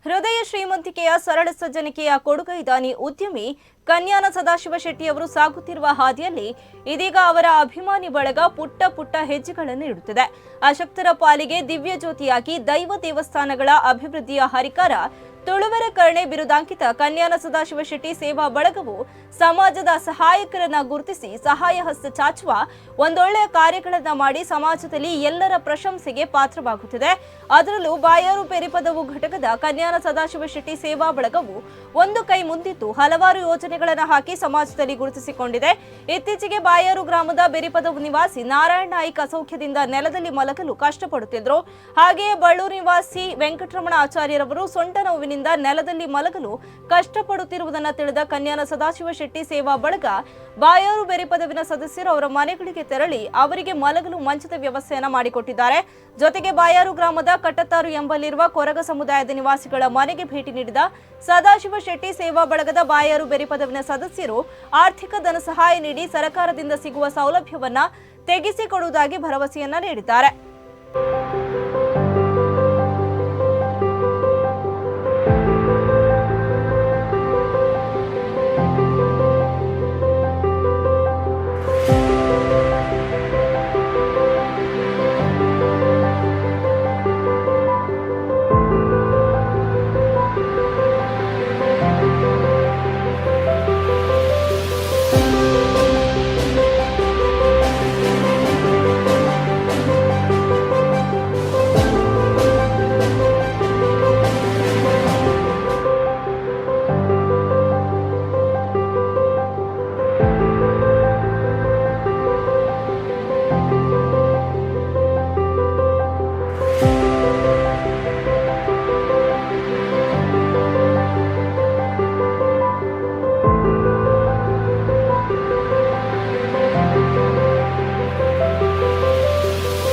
ಹೃದಯ ಶ್ರೀಮಂತಿಕೆಯ ಸರಳ ಸಜ್ಜನಿಕೆಯ ಕೊಡುಗೈದಾನಿ ಉದ್ಯಮಿ ಕನ್ಯಾನ ಸದಾಶಿವ ಶೆಟ್ಟಿ ಅವರು ಸಾಗುತ್ತಿರುವ ಹಾದಿಯಲ್ಲಿ ಇದೀಗ ಅವರ ಅಭಿಮಾನಿ ಬಳಗ ಪುಟ್ಟ ಹೆಜ್ಜೆಗಳನ್ನು ಇಡುತ್ತಿದೆ. ಅಶಕ್ತರ ಪಾಲಿಗೆ ದಿವ್ಯ ಜ್ಯೋತಿಯಾಗಿ ದೈವ ದೇವಸ್ಥಾನಗಳ ಅಭಿವೃದ್ಧಿಯ ಹರಿಕಾರ ತುಳುವೆರೆ ಕರ್ಣೆ ಬಿರುದಾಂಕಿತ ಕನ್ಯಾನ ಸದಾಶಿವ ಶೆಟ್ಟಿ ಸೇವಾ ಬಳಗವು ಸಮಾಜದ ಸಹಾಯಕರನ್ನ ಗುರುತಿಸಿ ಸಹಾಯ ಹಸ್ತ ಚಾಚುವ ಒಂದೊಳ್ಳೆಯ ಕಾರ್ಯಗಳನ್ನ ಮಾಡಿ ಸಮಾಜದಲ್ಲಿ ಎಲ್ಲರ ಪ್ರಶಂಸೆಗೆ ಪಾತ್ರವಾಗುತ್ತಿದೆ. ಅದರಲ್ಲೂ ಬಾಯಾರು ಪೆರಿಪದವು ಘಟಕದ ಕನ್ಯಾನ ಸದಾಶಿವ ಶೆಟ್ಟಿ ಸೇವಾ ಬಳಗವು ಒಂದು ಕೈ ಮುಂದಿದ್ದು ಹಲವಾರು ಯೋಜನೆಗಳನ್ನು ಹಾಕಿ ಸಮಾಜದಲ್ಲಿ ಗುರುತಿಸಿಕೊಂಡಿದೆ. ಇತ್ತೀಚೆಗೆ ಬಾಯಾರು ಗ್ರಾಮದ ಬೆರಿಪದವು ನಿವಾಸಿ ನಾರಾಯಣ ನಾಯ್ಕ ಅಸೌಖ್ಯದಿಂದ ನೆಲದಲ್ಲಿ ಮಲಗಲು ಕಷ್ಟಪಡುತ್ತಿದ್ದರು. ಹಾಗೆಯೇ ಬಳ್ಳೂರು ನಿವಾಸಿ ವೆಂಕಟರಮಣ ಆಚಾರ್ಯರವರು ಸೊಂಟ ನೋವಿನಿಂದ ನೆಲದಲ್ಲಿ ಮಲಗಲು ಕಷ್ಟಪಡುತ್ತಿರುವುದನ್ನು ತಿಳಿದ ಕನ್ಯಾನ ಸದಾಶಿವ ಶೆಟ್ಟಿ ಸೇವಾ ಬಳಗ ಬಾಯಾರು ಬೆರಿಪದವಿನ ಸದಸ್ಯರು ಅವರ ಮನೆಗಳಿಗೆ ತೆರಳಿ ಅವರಿಗೆ ಮಲಗಲು ಮಂಚದ ವ್ಯವಸ್ಥೆಯನ್ನ ಮಾಡಿಕೊಟ್ಟಿದ್ದಾರೆ. ಜೊತೆಗೆ ಬಾಯಾರು ಗ್ರಾಮದ ಕಟ್ಟತ್ತಾರು ಎಂಬಲ್ಲಿರುವ ಕೊರಗ ಸಮುದಾಯದ ನಿವಾಸಿಗಳ ಮನೆಗೆ ಭೇಟಿ ನೀಡಿದ ಸದಾಶಿವ ಶೆಟ್ಟಿ ಸೇವಾ ಬಳಗದ ಬಾಯಾರು ಬೆರಿಪದವಿನ ಸದಸ್ಯರು ಆರ್ಥಿಕ ಧನ ಸಹಾಯ ನೀಡಿ ಸರ್ಕಾರದಿಂದ ಸಿಗುವ ಸೌಲಭ್ಯವನ್ನ ತೆಗೆಸಿಕೊಡುವುದಾಗಿ ಭರವಸೆಯನ್ನ ನೀಡಿದ್ದಾರೆ.